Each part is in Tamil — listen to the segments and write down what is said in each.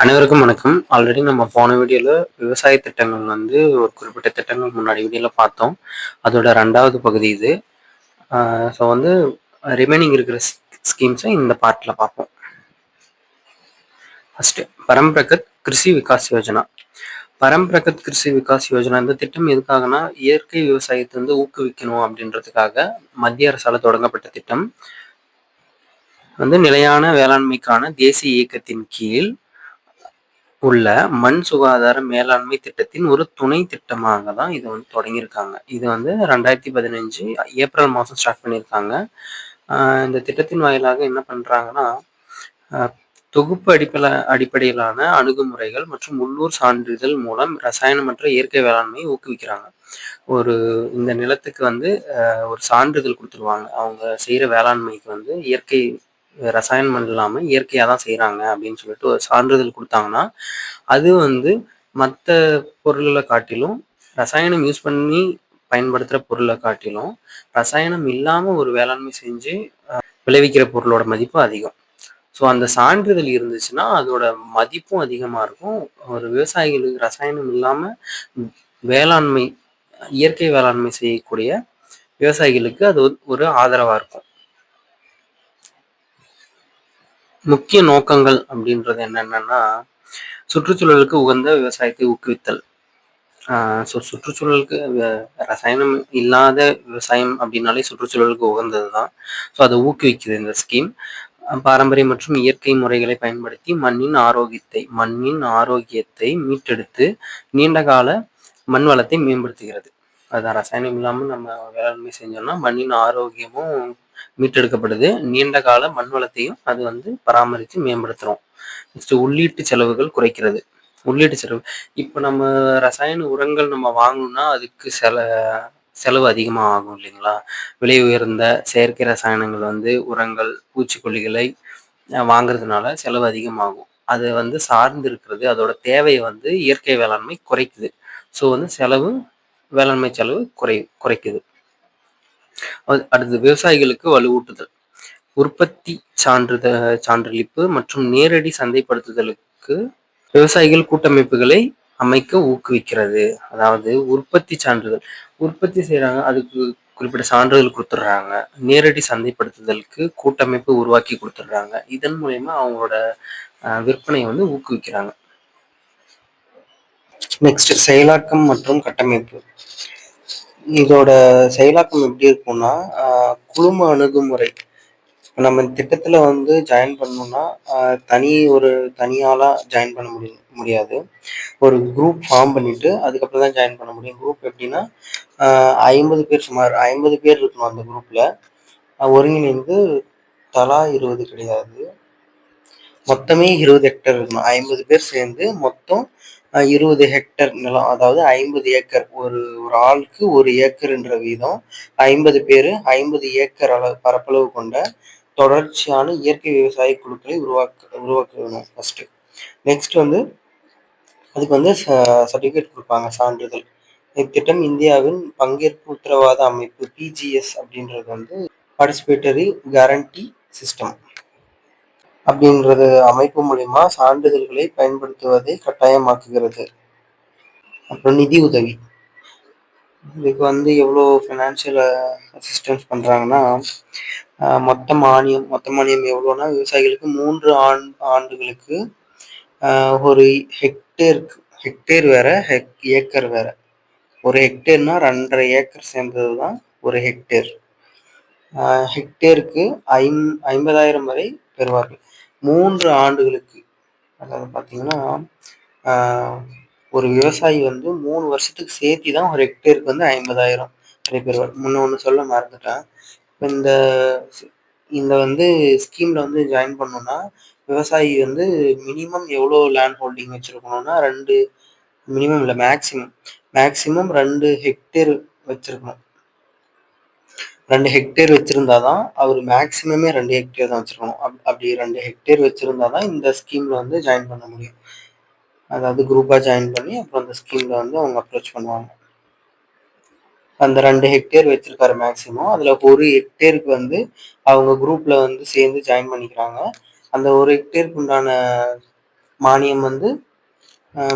அனைவருக்கும் வணக்கம். ஆல்ரெடி நம்ம போன வீடியோல விவசாய திட்டங்கள் ஒரு குறிப்பிட்ட திட்டங்கள் முன்னாடி வீடியோல பார்த்தோம். அதோட 2வது பகுதி இது. ஸோ ரிமைனிங் இருக்கிற ஸ்கீம்ஸை இந்த பார்ட்ல பார்ப்போம். ஃபர்ஸ்ட் பரம்பிரகத் கிருஷி விகாஸ் யோஜனா. பரம்பிரகத் கிருஷி விகாஸ் யோஜனா இந்த திட்டம் எதுக்காகனா இயற்கை விவசாயத்தை ஊக்குவிக்கணும் அப்படின்றதுக்காக மத்திய அரசால் தொடங்கப்பட்ட திட்டம். நிலையான வேளாண்மைக்கான தேசிய இயக்கத்தின் கீழ் உள்ள மண் சுகாதார மேலாண்மை திட்டத்தின் ஒரு துணை திட்டமாக தான் இது தொடங்கியிருக்காங்க. இது 2015 ஏப்ரல் மாதம் ஸ்டார்ட் பண்ணியிருக்காங்க. இந்த திட்டத்தின் வாயிலாக என்ன பண்றாங்கன்னா தொகுப்பு அடிப்படையிலான அணுகுமுறைகள் மற்றும் உள்ளூர் சான்றிதழ் மூலம் ரசாயனமற்ற இயற்கை வேளாண்மையை ஊக்குவிக்கிறாங்க. இந்த நிலத்துக்கு ஒரு சான்றிதழ் கொடுத்துருவாங்க. அவங்க செய்யற வேளாண்மைக்கு இயற்கை ரசாயனம் இல்லாமல் இயற்கையாக தான் செய்கிறாங்க அப்படின்னு சொல்லிட்டு ஒரு சான்றிதழ் கொடுத்தாங்கன்னா அது மற்ற பொருள்களை காட்டிலும் ரசாயனம் யூஸ் பண்ணி பயன்படுத்துகிற பொருளை காட்டிலும் ரசாயனம் இல்லாமல் ஒரு வேளாண்மை செஞ்சு விளைவிக்கிற பொருளோட மதிப்பு அதிகம். ஸோ அந்த சான்றிதழ் இருந்துச்சுன்னா அதோட மதிப்பும் அதிகமாக இருக்கும். ஒரு விவசாயிகளுக்கு ரசாயனம் இல்லாமல் வேளாண்மை இயற்கை வேளாண்மை செய்யக்கூடிய விவசாயிகளுக்கு அது ஒரு ஆதரவாக இருக்கும். முக்கிய நோக்கங்கள் அப்படின்றது என்னென்னா சுற்றுச்சூழலுக்கு உகந்த விவசாயத்தை ஊக்குவித்தல். ஸோ சுற்றுச்சூழலுக்கு ரசாயனம் இல்லாத விவசாயம் அப்படின்னாலே சுற்றுச்சூழலுக்கு உகந்தது தான். ஸோ அதை ஊக்குவிக்குது இந்த ஸ்கீம். பாரம்பரிய மற்றும் இயற்கை முறைகளை பயன்படுத்தி மண்ணின் ஆரோக்கியத்தை மீட்டெடுத்து நீண்ட கால மண் வளத்தை மேம்படுத்துகிறது. அதுதான் ரசாயனம் இல்லாமல் நம்ம வேளாண்மை செஞ்சோம்னா மண்ணின் ஆரோக்கியமும் மீட்டெடுக்கப்படுது, நீண்ட கால மண் வளத்தையும் அது பராமரித்து மேம்படுத்துகிறோம். நெக்ஸ்ட் உள்ளீட்டு செலவுகள் குறைக்கிறது. உள்ளீட்டு செலவு இப்போ நம்ம ரசாயன உரங்கள் நம்ம வாங்கணும்னா அதுக்கு செலவு அதிகமாக ஆகும் இல்லைங்களா. விலை உயர்ந்த செயற்கை ரசாயனங்கள் உரங்கள் பூச்சிக்கொல்லிகளை வாங்குறதுனால செலவு அதிகமாகும். அது சார்ந்து இருக்கிறது, அதோட தேவையை இயற்கை வேளாண்மை குறைக்குது. ஸோ வேளாண்மை செலவு குறைக்குது. அடுத்து விவசாயிகளுக்கு வலுவூட்டுதல். உற்பத்தி சான்றளிப்பு மற்றும் நேரடி சந்தைப்படுத்துதலுக்கு விவசாயிகள் கூட்டமைப்புகளை அமைக்க ஊக்குவிக்கிறது. அதாவது உற்பத்தி சான்றிதழ் உற்பத்தி செய்யறாங்க, அதுக்கு குறிப்பிட்ட சான்றிதழ் கொடுத்துட்றாங்க. நேரடி சந்தைப்படுத்துதலுக்கு கூட்டமைப்பு உருவாக்கி கொடுத்துட்றாங்க. இதன் மூலயமா அவங்களோட விற்பனையை ஊக்குவிக்கிறாங்க. நெக்ஸ்ட் செயலாக்கம் மற்றும் கட்டமைப்பு. இதோட செயலாக்கம் எப்படி இருக்கும்னா குழும அணுகுமுறை. நம்ம திட்டத்துல ஜாயின் பண்ணோம்னா தனியாளா ஜாயின் பண்ண முடியாது. ஒரு குரூப் ஃபார்ம் பண்ணிட்டு அதுக்கப்புறம் தான் ஜாயின் பண்ண முடியும். குரூப் எப்படின்னா 50 பேர், சுமார் 50 பேர் இருக்கணும் அந்த குரூப்ல. ஒருங்கிணைந்து தலா 20 கிடையாது, மொத்தமே 20 ஹெக்டர் இருக்கணும். 50 பேர் சேர்ந்து மொத்தம் 20 ஹெக்டர் நிலம், அதாவது 50 ஏக்கர். ஒரு ஆளுக்கு 1 ஏக்கர் என்ற வீதம் 50 பேர் 50 ஏக்கர் பரப்பளவு கொண்ட தொடர்ச்சியான இயற்கை விவசாய குழுக்களை உருவாக்கணும் ஃபர்ஸ்ட். நெக்ஸ்ட் அதுக்கு சர்டிஃபிகேட் கொடுப்பாங்க, சான்றிதழ். இத்திட்டம் இந்தியாவின் பங்கேற்பு உத்தரவாத அமைப்பு PGS அப்படின்றது பார்ட்டிசிபேட்டரி கேரண்டி சிஸ்டம் அப்படின்றது அமைப்பு மூலியமா சான்றிதழ்களை பயன்படுத்துவதை கட்டாயமாக்குகிறது. அப்புறம் நிதி உதவி. இதுக்கு எவ்வளோ ஃபினான்ஷியல் அசிஸ்டன்ஸ் பண்றாங்கன்னா மொத்த மானியம் எவ்வளோன்னா விவசாயிகளுக்கு 3 ஆண்டுகளுக்கு ஒரு ஹெக்டேர் வேற ஏக்கர் வேற. ஒரு ஹெக்டேர்னா 2.5 ஏக்கர் சேர்ந்தது தான் ஒரு ஹெக்டேர். ஹெக்டேருக்கு 50,000 வரை பெறுவார்கள் 3 ஆண்டுகளுக்கு. அதாவது பார்த்தீங்கன்னா ஒரு விவசாயி 3 வருஷத்துக்கு சேர்த்தி தான் ஒரு ஹெக்டேருக்கு 50,000 வரை பெறுவார். ஒன்று சொல்ல மறந்துட்டேன். இந்த ஸ்கீம்ல ஜாயின் பண்ணோம்னா விவசாயி மினிமம் எவ்வளோ லேண்ட் ஹோல்டிங் வச்சிருக்கணும்னா மினிமம் இல்லை, மேக்சிமம் 2 ஹெக்டேர் வச்சிருக்கணும். 2 ஹெக்டேர் வச்சிருந்தாதான் அவர் மேக்சிமமே 2 ஹெக்டேர் தான் வச்சிருக்கணும். அப்படி 2 ஹெக்டேர் வச்சிருந்தாதான் இந்த ஸ்கீம்ல ஜாயின் பண்ண முடியும். அதாவது குரூப்பா ஜாயின் பண்ணி அப்புறம் அந்த ஸ்கீம்ல அவங்க அப்ரோச் பண்ணுவாங்க. அந்த 2 ஹெக்டேர் வச்சிருக்காரு மேக்சிமம். அதுல 1 ஹெக்டேருக்கு அவங்க குரூப்ல சேர்ந்து ஜாயின் பண்ணிக்கிறாங்க. அந்த 1 ஹெக்டேருக்கு உண்டான மானியம் வந்து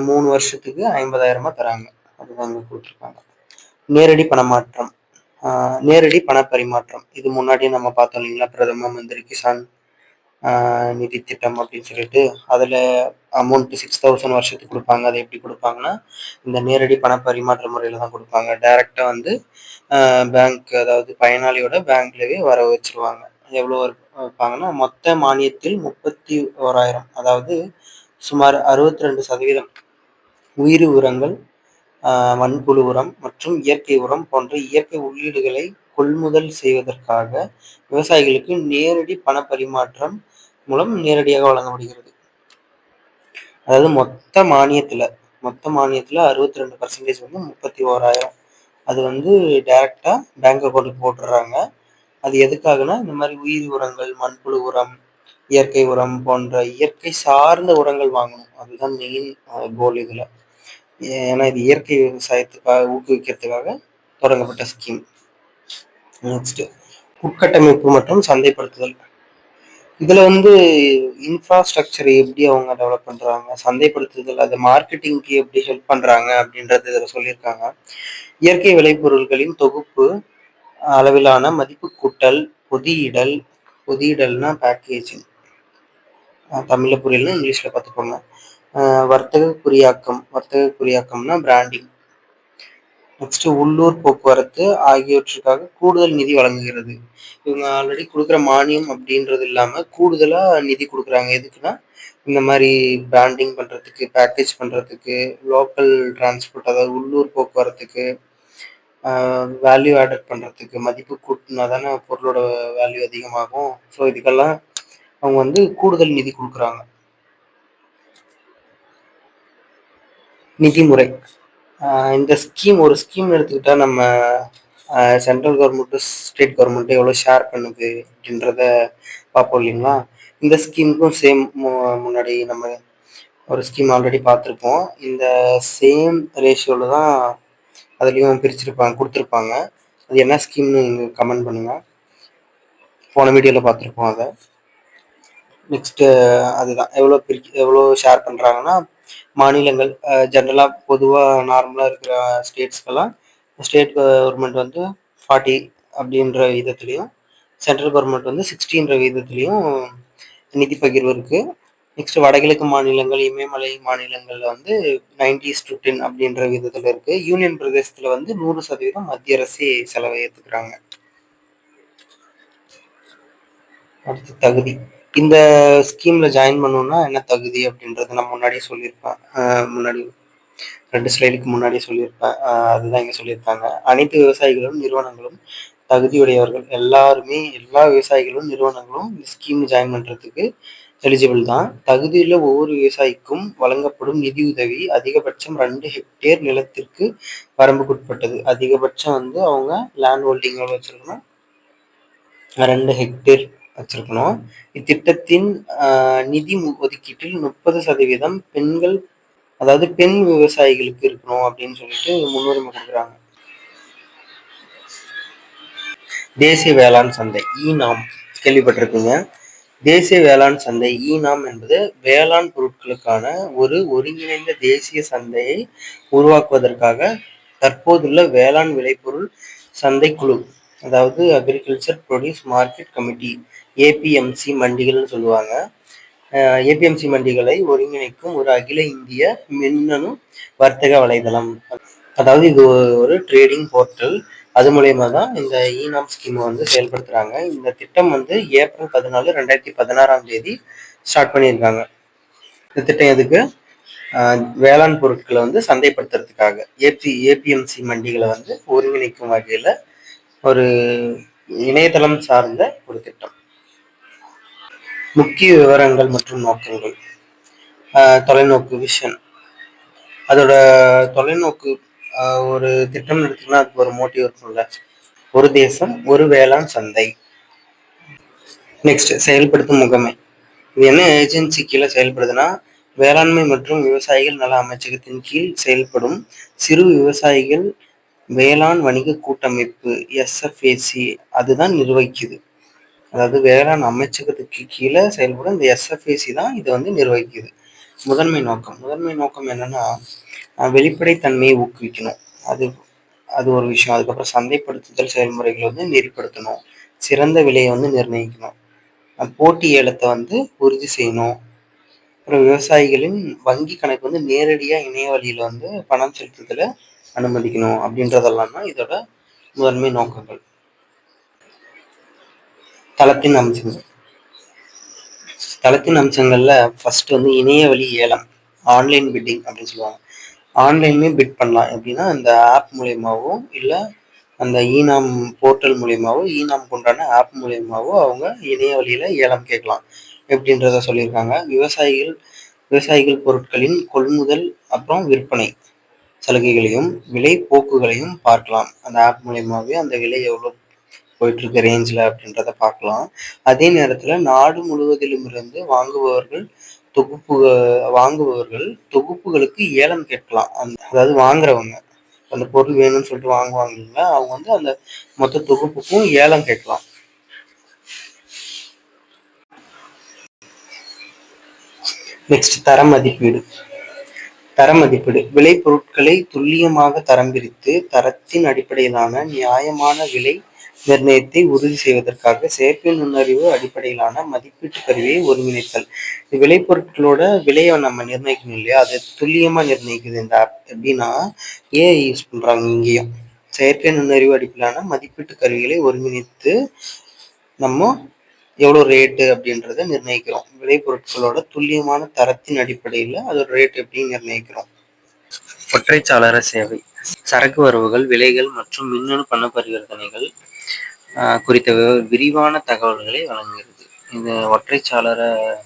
3 வருஷத்துக்கு 50,000 தராங்க. அதுதான் இங்க கொடுத்துருக்காங்க. நேரடி பணமாற்றம், நேரடி பண பரிமாற்றம். இது முன்னாடியே நம்ம பார்த்தோம் இல்லைங்களா, பிரதம மந்திரி கிசான் நிதி திட்டம் அப்படின்னு சொல்லிட்டு, அதில் அமௌண்ட் 6,000 வருஷத்துக்கு கொடுப்பாங்க. அதை எப்படி கொடுப்பாங்கன்னா, இந்த நேரடி பண பரிமாற்ற முறையில் தான் கொடுப்பாங்க. டைரெக்டாக வந்து பேங்க், அதாவது பயனாளியோட பேங்க்லவே வர வச்சிருவாங்க. எவ்வளோ வைப்பாங்கன்னா, மொத்த மானியத்தில் 31,000, அதாவது சுமார் 62% உயிரி உரங்கள், மண்புழு உரம் மற்றும் இயற்கை உரம் போன்ற இயற்கை உள்ளீடுகளை கொள்முதல் செய்வதற்காக விவசாயிகளுக்கு நேரடி பண பரிமாற்றம் மூலம் நேரடியாக வழங்கப்படுகிறது. அதாவது மொத்த மானியத்துல 62% வந்து 31,000. அது வந்து டைரக்டா பேங்க் அக்கௌண்ட்டுக்கு போட்டுடுறாங்க. அது எதுக்காகனா, இந்த மாதிரி உயிரி உரங்கள், மண்புழு உரம், இயற்கை உரம் போன்ற இயற்கை சார்ந்த உரங்கள் வாங்கணும். அதுதான் மெயின் கோல் இதுல. ஏன்னா இது இயற்கை விவசாயத்துக்காக ஊக்குவிக்கிறதுக்காக தொடங்கப்பட்ட ஸ்கீம். நெக்ஸ்ட், உட்கட்டமைப்பு மற்றும் சந்தைப்படுத்துதல். இதுல வந்து இன்ஃப்ராஸ்ட்ரக்சர் எப்படி அவங்க டெவலப் பண்றாங்க, சந்தைப்படுத்துதல், அது மார்க்கெட்டிங்க்கு எப்படி ஹெல்ப் பண்றாங்க அப்படின்றது இதுல சொல்லியிருக்காங்க. இயற்கை விளைபொருட்களின் தொகுப்பு, அளவிலான மதிப்பு கூட்டல், பொதியிடல், பொதியிடல்னா பேக்கேஜிங், தமிழ்ல புரியலன்னா இங்கிலீஷ்ல பார்த்துக்கோங்க. வர்த்தக குறியாக்கம்னா பிராண்டிங். நெக்ஸ்ட், உள்ளூர் போக்குவரத்து ஆகியவற்றுக்காக கூடுதல் நிதி வழங்குகிறது. இவங்க ஆல்ரெடி கொடுக்குற மானியம் அப்படின்றது இல்லாமல் கூடுதலாக நிதி கொடுக்குறாங்க. எதுக்குன்னா, இந்த மாதிரி பிராண்டிங் பண்ணுறதுக்கு, பேக்கேஜ் பண்ணுறதுக்கு, லோக்கல் டிரான்ஸ்போர்ட், அதாவது உள்ளூர் போக்குவரத்துக்கு, வேல்யூ ஆடட் பண்ணுறதுக்கு. மதிப்பு கூட்டினா தானே பொருளோட வேல்யூ அதிகமாகும். ஸோ இதுக்கெல்லாம் அவங்க வந்து கூடுதல் நிதி கொடுக்குறாங்க. நிதிமுறை. இந்த ஒரு ஸ்கீம் எடுத்துக்கிட்டா நம்ம சென்ட்ரல் கவர்மெண்ட்டும் ஸ்டேட் கவர்மெண்ட்டும் எவ்வளோ ஷேர் பண்ணுது அப்படின்றத பார்ப்போம் இல்லைங்களா. இந்த ஸ்கீமுக்கும் சேம், முன்னாடி நம்ம ஒரு ஸ்கீம் ஆல்ரெடி பார்த்துருப்போம். இந்த சேம் ரேஷியோவில் தான் அதுலேயும் கொடுத்துருப்பாங்க. அது என்ன ஸ்கீம்னு இங்கே கமெண்ட் பண்ணுங்க. போன வீடியோவில் பார்த்துருப்போம் அதை. நெக்ஸ்ட்டு அதுதான் எவ்வளோ ஷேர் பண்ணுறாங்கன்னா, மாநிலங்கள் ஜென்ரலாக பொதுவாக நார்மலாக இருக்கிற ஸ்டேட்ஸ்க்கெல்லாம் ஸ்டேட் கவர்மெண்ட் வந்து 40 அப்படின்ற விதத்துலேயும், சென்ட்ரல் கவர்மெண்ட் வந்து 60ன்ற விதத்துலேயும் நிதி பகிர்வு இருக்குது. நெக்ஸ்ட், வடகிழக்கு மாநிலங்கள், இமயமலை மாநிலங்களில் வந்து 90:10 அப்படின்ற விதத்தில் இருக்குது. யூனியன் பிரதேசத்தில் வந்து 100% மத்திய அரசே செலவை ஏற்றுக்கிறாங்க. அடுத்து, தகுதி. இந்த ஸ்கீம்ல ஜாயின் பண்ணணும்னா என்ன தகுதி அப்படின்றது நான் முன்னாடியே சொல்லியிருப்பேன். முன்னாடி 2 ஸ்லைடுக்கு முன்னாடியே சொல்லியிருப்பேன். அதுதான் இங்கே சொல்லியிருக்காங்க. அனைத்து விவசாயிகளும் நிறுவனங்களும் தகுதியுடையவர்கள். எல்லா விவசாயிகளும் நிறுவனங்களும் இந்த ஸ்கீம் ஜாயின் பண்ணுறதுக்கு எலிஜிபிள் தான். தகுதியுள்ள ஒவ்வொரு விவசாயிக்கும் வழங்கப்படும் நிதியுதவி அதிகபட்சம் 2 ஹெக்டேர் நிலத்திற்கு வரம்புக்குட்பட்டது. அதிகபட்சம் வந்து அவங்க லேண்ட் ஹோல்டிங் எவ்வளோ வச்சிருக்கணும், 2 ஹெக்டேர் வச்சிருக்கணும். இத்திட்டத்தின் நிதி ஒதுக்கீட்டில் 30% பெண்கள், அதாவது பெண் விவசாயிகளுக்கு இருக்கணும் அப்படின்னு சொல்லிட்டு முன்னுரிமை கொடுக்குறாங்க. தேசிய வேளாண் சந்தை ஈநாம் கேள்விப்பட்டிருப்பீங்க. தேசிய வேளாண் சந்தை ஈநாம் என்பது வேளாண் பொருட்களுக்கான ஒரு ஒருங்கிணைந்த தேசிய சந்தையை உருவாக்குவதற்காக தற்போதுள்ள வேளாண் விளைபொருள் சந்தைக்குழு, அதாவது agriculture produce market committee, APMC மண்டிகள்னு சொல்லுவாங்க. ஏபிஎம்சி மண்டிகளை ஒருங்கிணைக்கும் ஒரு அகில இந்திய மின்னணு வர்த்தக வலைதளம். அதாவது இது ஒரு ட்ரேடிங் போர்ட்டல். அது மூலயமா தான் இந்த ஈநாம் ஸ்கீமை வந்து செயல்படுத்துறாங்க. இந்த திட்டம் வந்து ஏப்ரல் 14, 2016 ஸ்டார்ட் பண்ணியிருக்காங்க. இந்த திட்டம் எதுக்கு? வேளாண் பொருட்களை வந்து சந்தைப்படுத்துறதுக்காக, ஏபிஎம்சி மண்டிகளை வந்து ஒருங்கிணைக்கும் வகையில் ஒரு இணையதளம் சார்ந்த ஒரு திட்டம். முக்கிய விவரங்கள் மற்றும் நோக்கங்கள். தொலைநோக்கு விஷன். அதோட தொலைநோக்கு, ஒரு திட்டம் எடுத்தீங்கன்னா அதுக்கு ஒரு மோட்டிவ் இருக்கும்ல, ஒரு தேசம் ஒரு வேளாண் சந்தை. நெக்ஸ்ட், செயல்படுத்தும் முகமை. இது என்ன ஏஜென்சி கீழே செயல்படுதுன்னா, வேளாண்மை மற்றும் விவசாயிகள் நல அமைச்சகத்தின் கீழ் செயல்படும் சிறு விவசாயிகள் வேளாண் வணிக கூட்டமைப்பு, எஸ்எஃப்ஏசி, அதுதான் நிர்வகிக்குது. அதாவது வேளாண் அமைச்சகத்துக்கு கீழே செயல்படும் இந்த எஸ்எஃப்ஏசி தான் இதை வந்து நிர்வகிக்குது. முதன்மை நோக்கம் என்னன்னா, வெளிப்படைத்தன்மையை ஊக்குவிக்கணும். அது அது ஒரு விஷயம். அதுக்கப்புறம் சந்தைப்படுத்துதல் செயல்முறைகளை நெறிப்படுத்தணும். சிறந்த விலையை நிர்ணயிக்கணும். போட்டி ஏலத்தை உறுதி செய்யணும். அப்புறம் விவசாயிகளின் வங்கி கணக்கு நேரடியா இணைய வழியில பணம் செலுத்துதல அனுமதிக்கணும் அப்படின்றதெல்லாம் தான் இதோட முதன்மை நோக்கங்கள். தளத்தின் அம்சங்கள். தளத்தின் அம்சங்கள்ல ஃபர்ஸ்ட் இணைய வழி ஏலம், ஆன்லைன் பிட்டிங் அப்படின்னு சொல்லுவாங்க. ஆன்லைன்லயே பிட் பண்ணலாம். எப்படின்னா இந்த ஆப் மூலியமாவோ இல்லை அந்த ஈனாம் போர்ட்டல் மூலியமாவோ, ஈனாம்க்கு உண்டான ஆப் மூலியமாவோ அவங்க இணைய வழியில ஏலம் கேட்கலாம் எப்படின்றத சொல்லியிருக்காங்க. விவசாயிகள் பொருட்களின் கொள்முதல் அப்புறம் விற்பனை சலுகைகளையும் விலை போக்குகளையும் பார்க்கலாம். அந்த ஆப் மூலியமாவே அந்த விலை எவ்வளோ போயிட்டு இருக்க ரேஞ்சில் அப்படின்றத பார்க்கலாம். அதே நேரத்தில் நாடு முழுவதிலும் இருந்து வாங்குபவர்கள் தொகுப்புகளுக்கு ஏலம் கேட்கலாம். அதாவது வாங்குறவங்க அந்த பொருள் வேணும்னு சொல்லிட்டு வாங்குவாங்க இல்லைங்களா, அவங்க அந்த மொத்த தொகுப்புக்கும் ஏலம் கேட்கலாம். நெக்ஸ்ட் தர மதிப்பீடு. விளைபொருட்களை துல்லியமாக தரம் பிரித்து தரத்தின் அடிப்படையிலான நியாயமான விலை நிர்ணயத்தை உறுதி செய்வதற்காக செயற்கை நுண்ணறிவு அடிப்படையிலான மதிப்பீட்டு கருவியை ஒருங்கிணைத்தல். விளைபொருட்களோட விலையை நம்ம நிர்ணயிக்கணும் இல்லையா, அதை துல்லியமா நிர்ணயிக்குது இந்த ஆப். எப்படின்னா ஏஐ யூஸ் பண்றாங்க. இங்கேயும் செயற்கை நுண்ணறிவு அடிப்படையிலான மதிப்பீட்டு கருவிகளை ஒருங்கிணைத்து நம்ம எவ்வளோ ரேட்டு அப்படின்றத நிர்ணயிக்கிறோம். விளைபொருட்களோட துல்லியமான தரத்தின் அடிப்படையில் அதோட ரேட் எப்படி நிர்ணயிக்கிறோம். ஒற்றைச்சாளர சேவை. சரக்கு வரவுகள், விலைகள் மற்றும் மின்னணு பண பரிவர்த்தனைகள் குறித்த விரிவான தகவல்களை வழங்குகிறது. இந்த ஒற்றைச்சாளர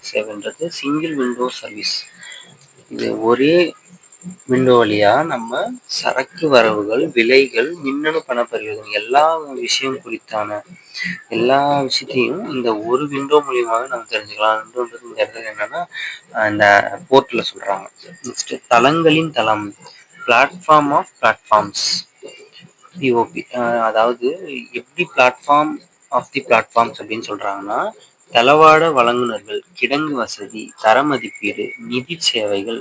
சேவைன்றது சிங்கிள் விண்டோ சர்வீஸ். இது ஒரே விண்டோ வழியா நம்ம சரக்கு வரவுகள், விலைகள், மின்னணு பண பரிவர்த்தனை எல்லா விஷயம் குறித்தான எல்லா விஷயத்தையும் இந்த ஒரு விண்டோ மூலியமாவே நம்ம தெரிஞ்சுக்கலாம். இந்த இடத்துல என்னன்னா இந்த போர்ட்ல சொல்றாங்க. நெக்ஸ்ட் தளங்களின் தளம், பிளாட்ஃபார்ம் ஆஃப் பிளாட்ஃபார்ம்ஸ், பிஓபி. அதாவது எப்படி பிளாட்ஃபார்ம் ஆஃப் தி பிளாட்ஃபார்ம்ஸ் அப்படின்னு சொல்றாங்கன்னா, தளவாட வழங்குனர்கள், கிடங்கு வசதி, தர மதிப்பீடு, நிதி சேவைகள்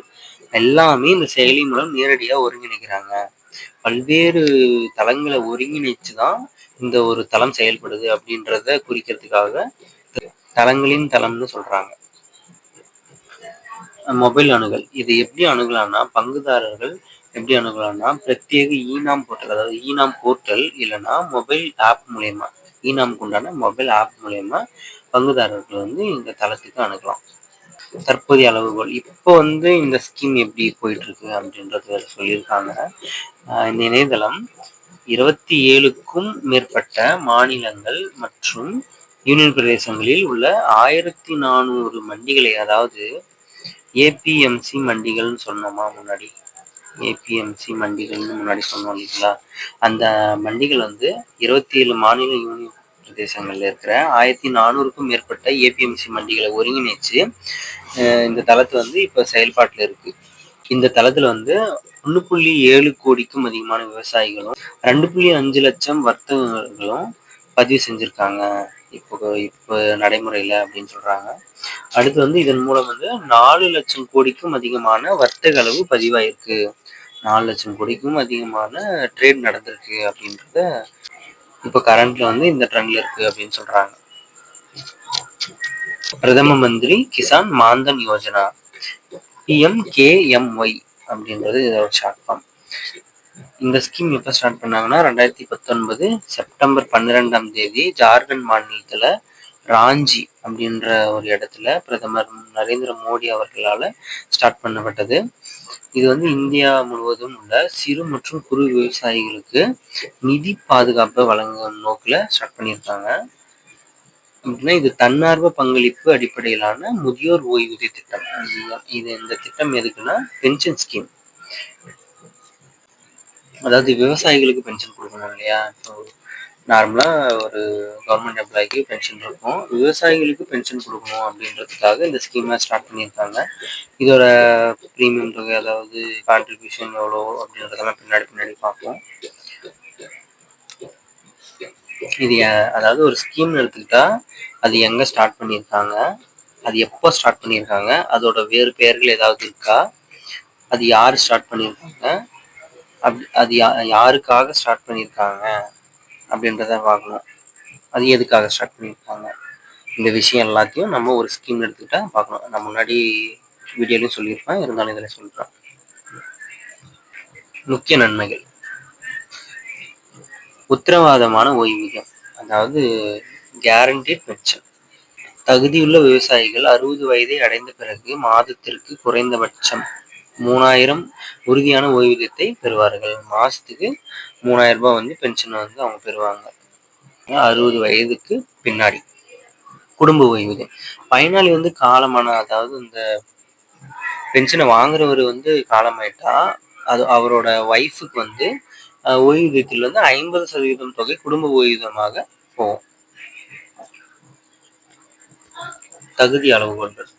எல்லாமே இந்த செயலி மூலம் நேரடியாக ஒருங்கிணைக்கிறாங்க. பல்வேறு தளங்களை ஒருங்கிணைச்சுதான் இந்த ஒரு தளம் செயல்படுது அப்படின்றத குறிக்கிறதுக்காக தளங்களின் தளம்னு சொல்றாங்க. மொபைல் அணுகல். இது எப்படி அணுகலாம்னா, பங்குதாரர்கள் எப்படி அணுகலாம்னா பிரத்யேக ஈனாம் போர்ட்டல், அதாவது ஈனாம் போர்ட்டல் இல்லைன்னா மொபைல் ஆப் மூலயமா, ஈனாம்க்கு உண்டான மொபைல் ஆப் மூலயமா பங்குதாரர்கள் இந்த தளத்துக்கு அணுகலாம். தற்போதைய அளவுகோல். இப்போ இந்த ஸ்கீம் எப்படி போயிட்டு இருக்கு அப்படின்றத சொல்லியிருக்காங்க. இந்த இணையதளம் 27க்கும் மேற்பட்ட மாநிலங்கள் மற்றும் யூனியன் பிரதேசங்களில் உள்ள 1400 மண்டிகளை, அதாவது ஏபிஎம்சி மண்டிகள்னு சொன்னோமா முன்னாடி, ஏபிஎம்சி மண்டிகள்னு முன்னாடி சொன்னோம் இல்லைங்களா, அந்த மண்டிகள் 27 மாநில யூனியன் பிரதேசங்கள்ல இருக்கிற 1400க்கும் மேற்பட்ட ஏபிஎம்சி மண்டிகளை ஒருங்கிணைச்சு இந்த தளத்து இப்ப செயல்பாட்டுல இருக்கு. இந்த தளத்துல 1.7 கோடிக்கும் அதிகமான விவசாயிகளும் 2.5 லட்சம் வர்த்தகர்களும் பதிவு செஞ்சிருக்காங்க இப்போ நடைமுறையில அப்படின்னு சொல்றாங்க. அடுத்து இதன் மூலம் 4 லட்சம் கோடிக்கும் அதிகமான வர்த்தக அளவு பதிவாயிருக்கு. 4 லட்சம் கோடிக்கும் அதிகமான ட்ரேட் நடந்திருக்கு அப்படின்றத இப்போ கரண்ட்ல இந்த ட்ரெண்ட்ல இருக்கு அப்படின்னு சொல்றாங்க. பிரதம மந்திரி கிசான் மான்தன் யோஜனா, பிஎம்கேஎம்ஒய் அப்படின்றது இதோட ஷார்ட் ஃபார்ம். இந்த ஸ்கீம் எப்போ ஸ்டார்ட் பண்ணாங்கன்னா 2019 செப்டம்பர் 12 ஜார்க்கண்ட் மாநிலத்துல ராஞ்சி அப்படின்ற ஒரு இடத்துல பிரதமர் நரேந்திர மோடி அவர்களால் ஸ்டார்ட் பண்ணப்பட்டது. இது இந்தியா முழுவதும் உள்ள சிறு மற்றும் குறு விவசாயிகளுக்கு நிதி பாதுகாப்பை வழங்கும் நோக்கில் ஸ்டார்ட் பண்ணியிருக்காங்க. அப்படின்னா இது தன்னார்வ பங்களிப்பு அடிப்படையிலான முதியோர் ஓய்வூதிய திட்டம். இந்த திட்டம் எதுக்குன்னா பென்ஷன் ஸ்கீம். அதாவது விவசாயிகளுக்கு பென்ஷன் கொடுக்கணும் இல்லையா, நார்மலா ஒரு கவர்மெண்ட் எம்ப்ளாய்க்கு பென்ஷன் இருக்கும், விவசாயிகளுக்கு பென்ஷன் கொடுக்கணும் அப்படின்றதுக்காக இந்த ஸ்கீமை ஸ்டார்ட் பண்ணியிருக்காங்க. இதோட ப்ரீமியம் தொகை, அதாவது கான்ட்ரிபியூஷன் எவ்வளோ அப்படின்றதெல்லாம் பின்னாடி பார்ப்போம். இது அதாவது ஒரு ஸ்கீம்னு எடுத்துக்கிட்டா அது எங்க ஸ்டார்ட் பண்ணியிருக்காங்க, அது எப்போ ஸ்டார்ட் பண்ணியிருக்காங்க, அதோட வேறு பெயர்கள் ஏதாவது இருக்கா, அது யார் ஸ்டார்ட் பண்ணியிருக்காங்க, அது யாருக்காக ஸ்டார்ட் பண்ணியிருக்காங்க அப்படின்றத பார்க்கணும். அது எதுக்காக ஸ்டார்ட் பண்ணியிருக்காங்க, இந்த விஷயம் எல்லாத்தையும் நம்ம ஒரு ஸ்கீம் எடுத்துக்கிட்டா பார்க்கணும். நான் முன்னாடி வீடியோலையும் சொல்லியிருப்பேன், இருந்தாலும் இதில் சொல்கிறேன். முக்கிய நன்மைகள். உத்தரவாதமான ஓய்வூதியம், அதாவது கேரண்டீட் பென்ஷன். தகுதியுள்ள விவசாயிகள் 60 வயதை அடைந்த பிறகு மாதத்திற்கு குறைந்தபட்சம் 3000 உறுதியான ஓய்வூதியத்தை பெறுவார்கள். மாசத்துக்கு 3000 ரூபாய் வந்து பென்ஷன் வந்து அவங்க பெறுவாங்க 60 வயதுக்கு பின்னாடி. குடும்ப ஓய்வூதியம். பயனாளி வந்து காலமான, அதாவது இந்த பென்ஷனை வாங்குறவர் வந்து காலமாயிட்டா அது அவரோட ஒய்ஃபுக்கு வந்து ஓய்வூதியத்தில் வந்து 50% தொகை குடும்ப ஓய்வூதியமாக போகும். தகுதி அளவுகோல்கள்.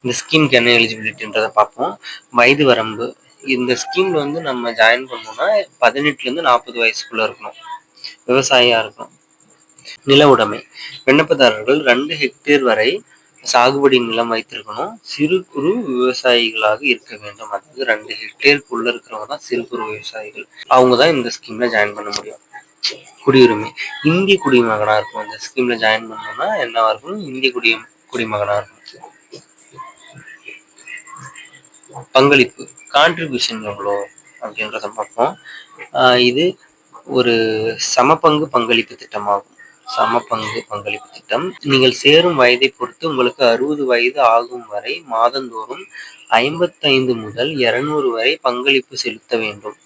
இந்த ஸ்கீமுக்கு என்ன எலிஜிபிலிட்டின்றதை பார்ப்போம். வயது வரம்பு. இந்த ஸ்கீம்ல வந்து நம்ம ஜாயின் பண்ணோம்னா 18லேருந்து 40 வயசுக்குள்ள இருக்கணும், விவசாயியா இருக்கணும். நில உடைமை. விண்ணப்பதாரர்கள் 2 ஹெக்டேர் வரை சாகுபடி நிலம் வைத்திருக்கணும். சிறு குறு விவசாயிகளாக இருக்க வேண்டும். அதாவது 2 ஹெக்டேருக்குள்ள இருக்கிறவங்க தான் சிறு குறு விவசாயிகள். அவங்க தான் இந்த ஸ்கீம்ல ஜாயின் பண்ண முடியும். குடியுரிமை. இந்திய குடிமகனா இருக்கும். இந்த ஸ்கீம்ல ஜாயின் பண்ணோம்னா என்னவா இருக்கணும், இந்திய குடிமகனா இருக்கணும். பங்களிப்பு, கான்ட்ரிபியூஷன் எவ்வளோ அப்படின்றத பார்ப்போம். இது ஒரு சமபங்கு பங்களிப்பு திட்டமாகும். சமபங்கு பங்களிப்பு திட்டம். நீங்கள் சேரும் வயதை பொறுத்து உங்களுக்கு 60 வயது ஆகும் வரை மாதந்தோறும் 55 முதல் 200 வரை பங்களிப்பு செலுத்த வேண்டும்.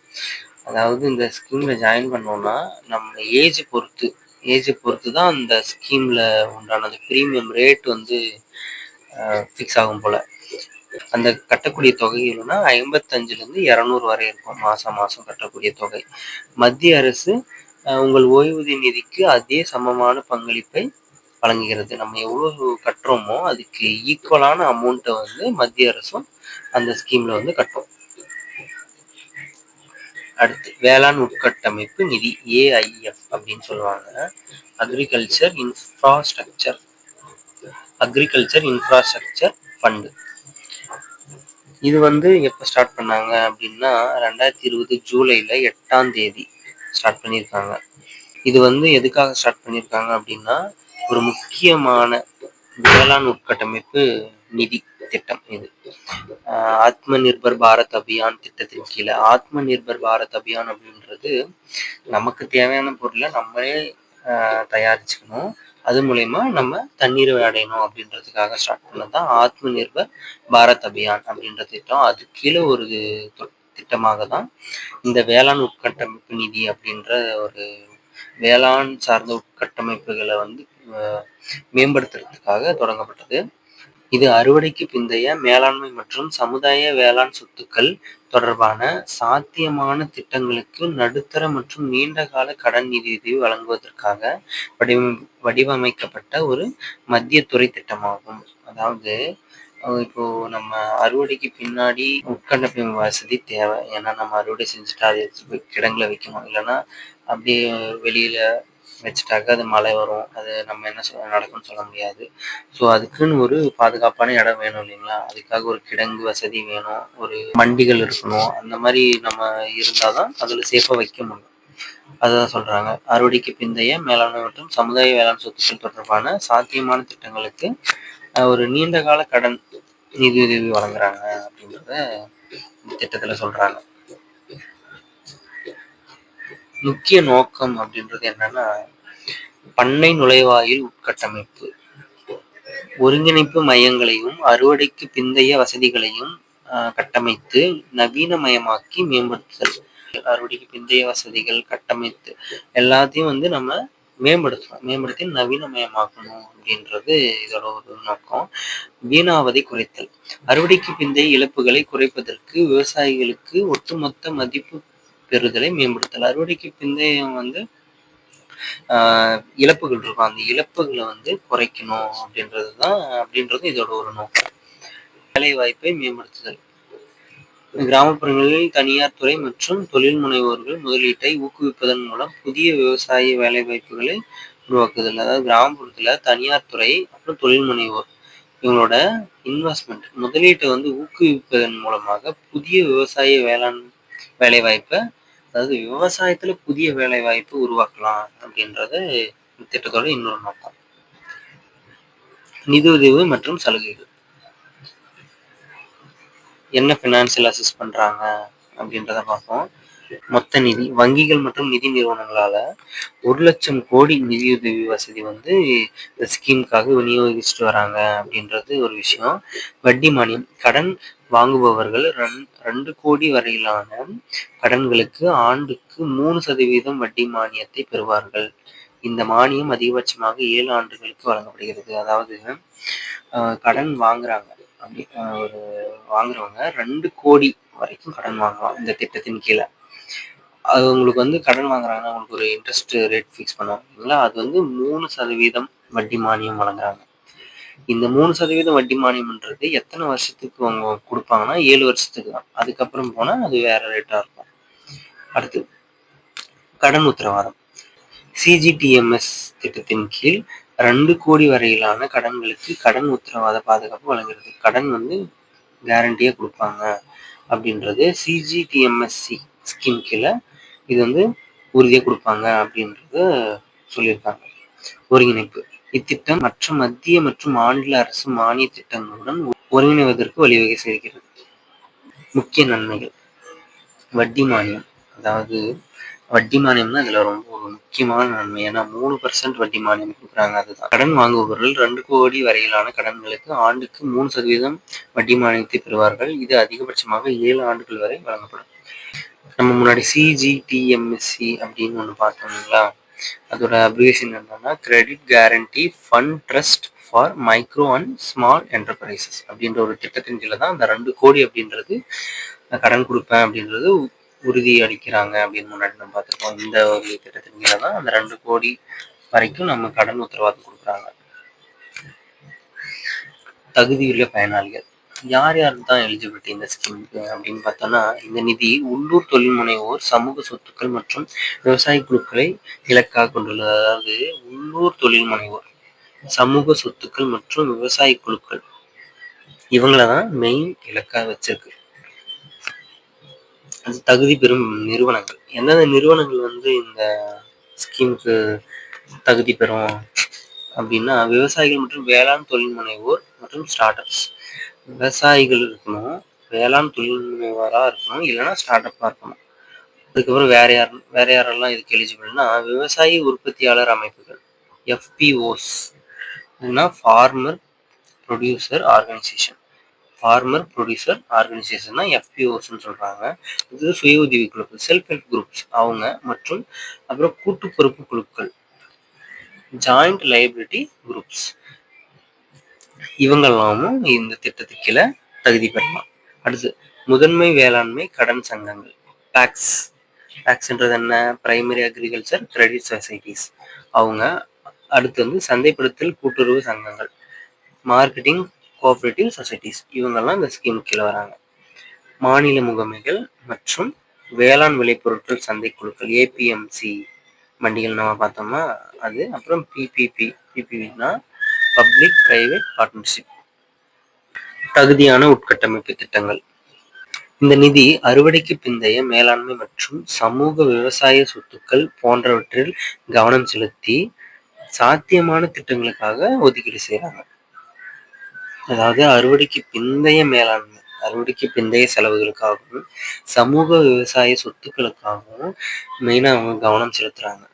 அதாவது இந்த ஸ்கீம்ல ஜாயின் பண்ணோம்னா நம்ம ஏஜ் பொறுத்து தான் அந்த ஸ்கீம்ல உண்டான அந்த ப்ரீமியம் ரேட் வந்து ஃபிக்ஸ் ஆகும் போல. அந்த கட்டக்கூடிய தொகை இல்லைன்னா 55லேருந்து 200 வரை இருக்கும் மாதம் கட்டக்கூடிய தொகை. மத்திய அரசு உங்கள் ஓய்வூதிய நிதிக்கு அதே சமமான பங்களிப்பை வழங்குகிறது. நம்ம எவ்வளோ கட்டுறோமோ அதுக்கு ஈக்குவலான அமௌண்ட்டை வந்து மத்திய அரசும் அந்த ஸ்கீம்ல வந்து கட்டும். அடுத்து வேளாண் உட்கட்டமைப்பு நிதி, AIF அப்படின்னு சொல்லுவாங்க. Agriculture infrastructure fund. இது வந்து எப்போ ஸ்டார்ட் பண்ணாங்க அப்படின்னா 2020 ஜூலைல 8ஆம் தேதி ஸ்டார்ட் பண்ணியிருக்காங்க. இது வந்து எதுக்காக ஸ்டார்ட் பண்ணியிருக்காங்க அப்படின்னா ஒரு முக்கியமான வேளாண் உட்கட்டமைப்பு நிதி திட்டம் இது. ஆத்ம நிர்பர் பாரத் அபியான் திட்டத்தின் கீழே. ஆத்ம நிர்பர் பாரத் அபியான் அப்படின்றது நமக்கு தேவையான பொருளை நம்மளே தயாரிச்சுக்கணும், அது மூலயமா நம்ம தண்ணீர் அடையணும் அப்படின்றதுக்காக ஸ்டார்ட் பண்ணதான் ஆத்ம நிர்பர் பாரத் அபியான் அப்படின்ற திட்டம். அது கீழே ஒரு திட்டமாக தான் இந்த வேளாண் உட்கட்டமைப்பு நிதி அப்படின்ற ஒரு வேளாண் சார்ந்த உட்கட்டமைப்புகளை வந்து மேம்படுத்துறதுக்காக தொடங்கப்பட்டது. இது அறுவடைக்கு பிந்தைய மேலாண்மை மற்றும் சமுதாய வேளாண் சொத்துக்கள் தொடர்பான சாத்தியமான திட்டங்களுக்கு நடுத்தர மற்றும் நீண்டகால கடன் நிதியுதவி வழங்குவதற்காக வடிவமைக்கப்பட்ட ஒரு மத்திய துறை திட்டமாகும். அதாவது இப்போ நம்ம அறுவடைக்கு பின்னாடி உட்கட்டமைப்பு வசதி தேவை. ஏன்னா நம்ம அறுவடை செஞ்சுட்டா அதை கிடங்குல வைக்கணும், இல்லைன்னா அப்படியே வெளியில வச்சுட்டாக்க அது மழை வரும், அது நம்ம என்ன நடக்கும்னு சொல்ல முடியாது. ஸோ அதுக்குன்னு ஒரு பாதுகாப்பான இடம் வேணும் இல்லைங்களா, அதுக்காக ஒரு கிடங்கு வசதி வேணும், ஒரு மண்டிகள் இருக்கணும். அந்த மாதிரி நம்ம இருந்தால் தான் அதில் சேஃபாக வைக்க முடியும். அதுதான் சொல்கிறாங்க, அறுவடைக்கு பிந்தைய மேலாண்மை மற்றும் சமுதாய வேளாண் சொத்துக்கள் தொடர்பான சாத்தியமான திட்டங்களுக்கு ஒரு நீண்ட கால கடன் நிதியுதவி வழங்குறாங்க அப்படின்றத இந்த திட்டத்தில் சொல்கிறாங்க. முக்கிய நோக்கம் அப்படின்றது என்னன்னா, பண்ணை நுழைவாயில் உட்கட்டமைப்பு, ஒருங்கிணைப்பு மையங்களையும் அறுவடைக்கு பிந்தைய வசதிகளையும் கட்டமைத்து நவீனமயமாக்கி மேம்படுத்துதல். அறுவடைக்கு பிந்தைய வசதிகள் கட்டமைத்து எல்லாத்தையும் வந்து நம்ம மேம்படுத்தி நவீனமயமாக்கணும் அப்படின்றது இதோட ஒரு நோக்கம். வீணாவதை குறைத்தல், அறுவடைக்கு பிந்தைய இழப்புகளை குறைப்பதற்கு விவசாயிகளுக்கு ஒட்டுமொத்த மதிப்பு பெறுதலை மேம்படுத்தல். அறுவடைக்கு பிந்தைய வந்து இழப்புகள் இருக்கும், அந்த இழப்புகளை வந்து குறைக்கணும் அப்படின்றது இதோட ஒரு நோக்கம். வேலை வாய்ப்பை மேம்படுத்துதல், கிராமப்புறங்களில் தனியார் துறை மற்றும் தொழில் முனைவோர்கள் முதலீட்டை ஊக்குவிப்பதன் மூலம் புதிய விவசாய வேலை வாய்ப்புகளை உருவாக்குதல். அதாவது கிராமப்புறத்துல தனியார் துறை அப்புறம் தொழில் முனைவோர் இவங்களோட இன்வெஸ்ட்மெண்ட் முதலீட்டை வந்து ஊக்குவிப்பதன் மூலமாக புதிய விவசாய வேளாண் வேலைவாய்ப்பை, அதாவது விவசாயத்துல புதிய வேலைவாய்ப்பு உருவாக்கலாம் அப்படின்றது திட்டத்தோட இன்னொரு நோக்கம். நிதியுதவி மற்றும் சலுகைகள். என்ன ஃபினான்சியல் அசிஸ்ட் பண்றாங்க அப்படின்றத பார்ப்போம். மொத்த நிதி வங்கிகள் மற்றும் நிதி நிறுவனங்களால 1,00,000 கோடி நிதியுதவி வசதி வந்து இந்த ஸ்கீமுக்காக விநியோகிச்சுட்டு வராங்க அப்படின்றது ஒரு விஷயம். வட்டி மானியம் கடன் வாங்குபவர்கள் 2 கோடி வரையிலான கடன்களுக்கு ஆண்டுக்கு 3% வட்டி மானியத்தை பெறுவார்கள். இந்த மானியம் அதிகபட்சமாக 7 ஆண்டுகளுக்கு வழங்கப்படுகிறது. அதாவது கடன் வாங்குறாங்க அப்படி ஒரு வாங்குறவங்க 2 கோடி வரைக்கும் கடன் வாங்கலாம் இந்த திட்டத்தின் கீழே. அது உங்களுக்கு வந்து கடன் வாங்குறாங்கன்னா அவங்களுக்கு ஒரு இன்ட்ரெஸ்ட் ரேட் ஃபிக்ஸ் பண்ணுவாங்களா, அது வந்து 3% வட்டி மானியம் வழங்குறாங்க. இந்த 3% வட்டி மானியம்ன்றது எத்தனை வருஷத்துக்கு அவங்க கொடுப்பாங்கன்னா 7 வருஷத்துக்கு தான். அதுக்கப்புறம் போனால் அது வேற ரேட்டாக இருக்கும். அடுத்து கடன் உத்தரவாதம். சிஜிடிஎம்எஸ் திட்டத்தின் கீழ் 2 கோடி வரையிலான கடன்களுக்கு கடன் உத்தரவாத பாதுகாப்பு வழங்குகிறது. கடன் வந்து கேரண்டியா கொடுப்பாங்க அப்படின்றது சிஜிடிஎம்எஸ்சி ஸ்கீம் கீழே இது வந்து உறுதியாக கொடுப்பாங்க அப்படின்றத சொல்லியிருக்காங்க. ஒருங்கிணைப்பு இத்திட்டம் மற்ற மத்திய மற்றும் மாநில அரசு மானிய திட்டங்களுடன் ஒருங்கிணைவதற்கு வழிவகை செய்கிறது. முக்கிய நன்மைகள். வட்டி மானியம், அதாவது வட்டி மானியம்னா இதுல ரொம்ப ஒரு முக்கியமான நன்மை. ஏன்னா 3% வட்டி மானியம் கொடுக்குறாங்க. அதுதான் கடன் வாங்குபவர்கள் 2 கோடி வரையிலான கடன்களுக்கு ஆண்டுக்கு 3% வட்டி மானியத்தை பெறுவார்கள். இது அதிகபட்சமாக 7 ஆண்டுகள் வரை வழங்கப்படும். நம்ம முன்னாடி சிஜிடிஎம்எஸ்சி அப்படின்னு ஒன்று பார்த்தோம்ங்களா, அதோட அப்ரிவேஷன் என்னன்னா credit guarantee fund trust for micro and small enterprises அப்படின்ற ஒரு திட்டத்தின் கீழே தான் அந்த 2 கோடி அப்படின்றது கடன் கொடுப்பேன் அப்படின்றது உறுதி அளிக்கிறாங்க அப்படின்னு முன்னாடி நம்ம பார்த்துருக்கோம். இந்த ஒரு திட்டத்தின் கீழே தான் அந்த 2 கோடி வரைக்கும் நம்ம கடன் உத்தரவாதம் கொடுக்குறாங்க. தகுதியுள்ள பயனாளிகள் யார் யார் தான் எலிஜிபிலிட்டி இந்த ஸ்கீமுக்கு அப்படின்னு பார்த்தோம்னா, இந்த நிதி உள்ளூர் தொழில் முனைவோர், சமூக சொத்துக்கள் மற்றும் விவசாய குழுக்களை இலக்காக கொண்டுள்ளது. அதாவது உள்ளூர் தொழில் முனைவோர், சமூக சொத்துக்கள் மற்றும் விவசாய குழுக்கள் இவங்களை தான் மெயின் இலக்காக வச்சிருக்கு. அது தகுதி பெறும் நிறுவனங்கள். எந்தெந்த நிறுவனங்கள் வந்து இந்த ஸ்கீமுக்கு தகுதி பெறும் அப்படின்னா, விவசாயிகள் மற்றும் வேளாண் தொழில் முனைவோர் மற்றும் ஸ்டார்ட் அப்ஸ். விவசாயிகள் இருக்கணும், வேளாண் தொழில் முனைவோராக இருக்கணும், இல்லைன்னா ஸ்டார்ட் அப்பாக இருக்கணும். அதுக்கப்புறம் வேற யாரெல்லாம் இதுக்கு எலிஜிபிள்னா, விவசாய உற்பத்தியாளர் அமைப்புகள் எஃபிஓஸ், இல்லைன்னா farmer producer organisation. Farmer producer organisation தான் எஃபிஓஸ்ன்னு சொல்றாங்க. இது சுய உதவி குழுக்கள், செல்ஃப் ஹெல்ப் குரூப்ஸ் அவங்க, மற்றும் அப்புறம் கூட்டு பொறுப்பு குழுக்கள், ஜாயிண்ட் லைபிலிட்டி குரூப்ஸ் இவங்கெல்லாமும் இந்த திட்டத்துக்கு கீழே தகுதி பெறலாம். அடுத்து முதன்மை வேளாண்மை கடன் சங்கங்கள், பேக்ஸ்ன்றது என்ன, பிரைமரி அக்ரிகல்ச்சர் கிரெடிட் சொசைட்டிஸ் அவங்க. அடுத்து வந்து சந்தைப்படுத்தல் கூட்டுறவு சங்கங்கள், மார்க்கெட்டிங் கோஆபரேட்டிவ் சொசைட்டிஸ் இவங்கெல்லாம் இந்த ஸ்கீம் கீழே வராங்க. மாநில முகமைகள் மற்றும் வேளாண் விளைபொருட்கள் சந்தை குழுக்கள், ஏபிஎம்சி மண்டிகள் நம்ம பார்த்தோம்னா அது. அப்புறம் பிபிபினா பப்ளிக் பிரைவேட் பார்ட்னர்ஷிப். தகுதியான உட்கட்டமைப்பு திட்டங்கள். இந்த நிதி அறுவடைக்கு பிந்தைய மேலாண்மை மற்றும் சமூக விவசாய சொத்துக்கள் போன்றவற்றில் கவனம் செலுத்தி சாத்தியமான திட்டங்களுக்காக ஒதுக்கீடு செய்யறாங்க. அதாவது அறுவடைக்கு பிந்தைய மேலாண்மை, அறுவடைக்கு பிந்தைய செலவுகளுக்காகவும் சமூக விவசாய சொத்துக்களுக்காகவும் மெயினா அவங்க கவனம் செலுத்துறாங்க.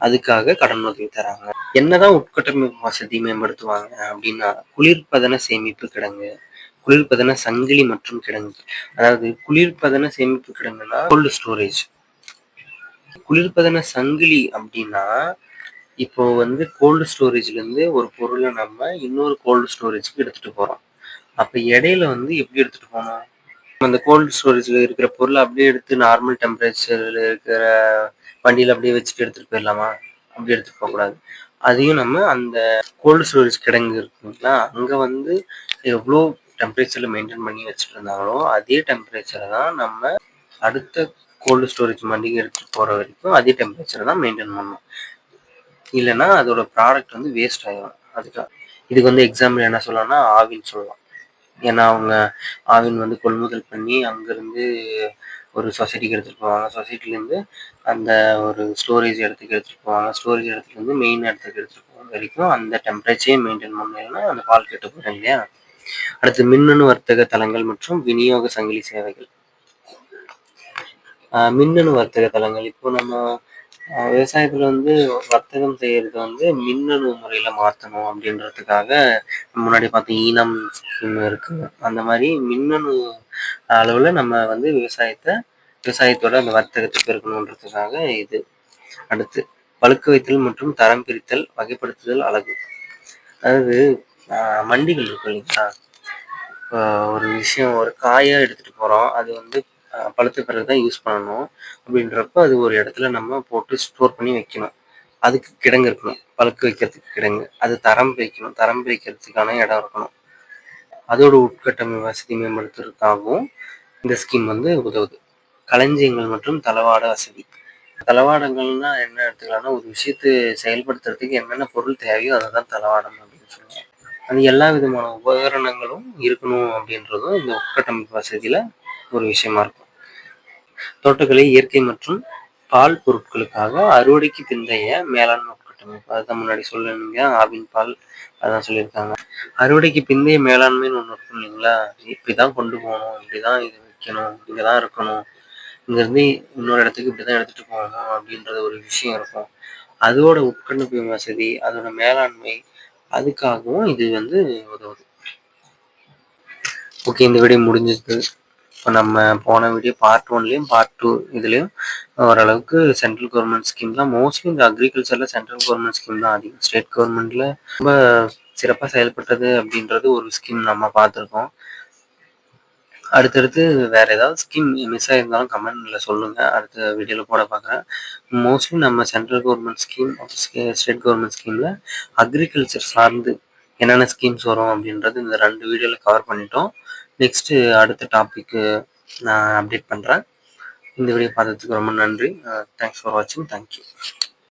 அதுக்காக கடன் உதவி தராங்க. என்னதான் உட்கட்டமைப்பு வசதி மேம்படுத்துவாங்க அப்படின்னா, குளிர்பதன சேமிப்பு கிடங்கு, குளிர்பதன சங்கிலி மற்றும் கிடங்கு. அதாவது குளிர்பதன சேமிப்பு கிடங்குனா கோல்டு ஸ்டோரேஜ். குளிர்பதன சங்கிலி அப்படின்னா, இப்போ வந்து கோல்டு ஸ்டோரேஜ்ல இருந்து ஒரு பொருளை நம்ம இன்னொரு கோல்டு ஸ்டோரேஜ்க்கு எடுத்துட்டு போறோம். அப்ப இடையில வந்து எப்படி எடுத்துட்டு போனோம், அந்த கோல்டு ஸ்டோரேஜ்ல இருக்கிற பொருளை அப்படியே எடுத்து நார்மல் டெம்பரேச்சர்ல இருக்கிற வண்டியில அப்படியே வச்சுட்டு எடுத்துட்டு போயிடலாமா? அப்படி எடுத்துட்டு போக கூடாது. அதையும் நம்ம அந்த கோல்டு ஸ்டோரேஜ் கிடங்கு இருக்குங்களா, அங்க வந்து எவ்வளோ டெம்பரேச்சர்ல மெயின்டைன் பண்ணி வச்சுட்டு இருந்தாங்களோ அதே டெம்பரேச்சரை தான் நம்ம அடுத்த கோல்டு ஸ்டோரேஜ் வண்டிக்கு எடுத்துட்டு போற வரைக்கும் அதே டெம்பரேச்சரை தான் மெயின்டைன் பண்ணணும். இல்லைன்னா அதோட ப்ராடக்ட் வந்து வேஸ்ட் ஆகிடும். அதுக்காக இதுக்கு வந்து எக்ஸாம்பிள் என்ன சொல்லலாம்னா ஆவின் சொல்லலாம். ஏன்னா அவங்க ஆவின் வந்து கொள்முதல் பண்ணி அங்கேருந்து ஒரு சொசைட்டிக்கு எடுத்துகிட்டு போவாங்க. சொசைட்டிலேருந்து அந்த ஒரு ஸ்டோரேஜ் இடத்துக்கு எடுத்துகிட்டு போவாங்க. ஸ்டோரேஜ் இடத்துலேருந்து மெயின் இடத்துக்கு எடுத்துகிட்டு போகிற வரைக்கும் அந்த டெம்பரேச்சரே மெயின்டைன் பண்ணலைன்னா அந்த பால் கெட்டு போயிடும் இல்லையா? அடுத்து மின்னணு வர்த்தக தளங்கள் மற்றும் விநியோக சங்கிலி சேவைகள். மின்னணு வர்த்தக தளங்கள் இப்போ நம்ம விவசாயத்தில் வந்து வர்த்தகம் செய்கிறது வந்து மின்னணு முறையில் மாற்றணும் அப்படின்றதுக்காக முன்னாடி பார்த்த ஈனம் ஸ்கீம் இருக்குது. அந்த மாதிரி மின்னணு அளவில் நம்ம வந்து விவசாயத்தோட அந்த வர்த்தகத்தை பெருக்கணுன்றதுக்காக இது. அடுத்து பழுக்க வைத்தல் மற்றும் தரம் பிரித்தல் வகைப்படுத்துதல் அழகு. அதாவது மண்டிகள் இருக்கும் இல்லைங்களா? ஒரு விஷயம் ஒரு காயை எடுத்துகிட்டு போகிறோம், அது வந்து பழுத்த பிறகு தான் யூஸ் பண்ணணும் அப்படின்றப்ப அது ஒரு இடத்துல நம்ம போட்டு ஸ்டோர் பண்ணி வைக்கணும். அதுக்கு கிடங்கு இருக்கணும், பழுக்க வைக்கிறதுக்கு கிடங்கு. அது தரம் பிரிக்கணும், தரம் பிரிக்கிறதுக்கான இடம் இருக்கணும். அதோட உட்கட்டமைப்பு வசதி மேம்படுத்துறதுக்காகவும் இந்த ஸ்கீம் வந்து உதவுது. களஞ்சியங்கள் மற்றும் தளவாட வசதி. தளவாடங்கள்னா என்ன எடுத்துக்கலாம்னா, ஒரு விஷயத்தை செயல்படுத்துறதுக்கு என்னென்ன பொருள் தேவையோ அதை தான் தளவாடம் அப்படின்னு சொல்லுவாங்க. அது எல்லா விதமான உபகரணங்களும் இருக்கணும் அப்படின்றதும் இந்த உட்கட்டமைப்பு வசதியில் ஒரு விஷயமா இருக்கும். தோட்டக்கலை இயற்கை மற்றும் பால் பொருட்களுக்காக அறுவடைக்கு பிந்தைய மேலாண்மை உட்கட்டமைப்பு. அதுதான் முன்னாடி சொல்லணுங்க, ஆவின் பால் அதான் சொல்லியிருக்காங்க. அறுவடைக்கு பிந்தைய மேலாண்மைன்னு ஒன்று இருக்கும் இல்லைங்களா? இப்படிதான் கொண்டு போகணும், இப்படிதான் இது வைக்கணும், இங்கதான் இருக்கணும், இங்கேருந்து இன்னொரு இடத்துக்கு இப்படிதான் எடுத்துகிட்டு போகணும் அப்படின்றது ஒரு விஷயம் இருக்கும். அதோட உட்கட்டமைப்பு வசதி, அதோட மேலாண்மை, அதுக்காகவும் இது வந்து உதவுது. ஓகே, இந்த வீடியோ முடிஞ்சது. இப்போ நம்ம போன வீடியோ பார்ட் 1லேயும் பார்ட் 2 இதுலேயும் ஓரளவுக்கு சென்ட்ரல் கவர்மெண்ட் ஸ்கீம் தான். மோஸ்ட்லி இந்த அக்ரிகல்ச்சரில் சென்ட்ரல் கவர்மெண்ட் ஸ்கீம் தான் அதிகம். ஸ்டேட் கவர்மெண்ட்டில் ரொம்ப சிறப்பாக செயல்பட்டது அப்படின்றது ஒரு ஸ்கீம் நம்ம பார்த்துருக்கோம். அடுத்தடுத்து வேறு ஏதாவது ஸ்கீம் மிஸ் ஆகிருந்தாலும் கமெண்டில் சொல்லுங்கள், அடுத்த வீடியோவில் போட பார்க்குறேன். மோஸ்ட்லி நம்ம central government scheme, state government ஸ்கீமில் அக்ரிகல்ச்சர் சார்ந்து என்னென்ன ஸ்கீம்ஸ் வரும் அப்படின்றது இந்த 2 வீடியோவில் கவர் பண்ணிட்டோம். நெக்ஸ்ட்டு அடுத்த டாப்பிக்கு நான் அப்டேட் பண்ணுறேன். இந்த வீடியோ பார்த்ததுக்கு ரொம்ப நன்றி. தேங்க்ஸ் ஃபார் வாட்சிங். தேங்க்யூ.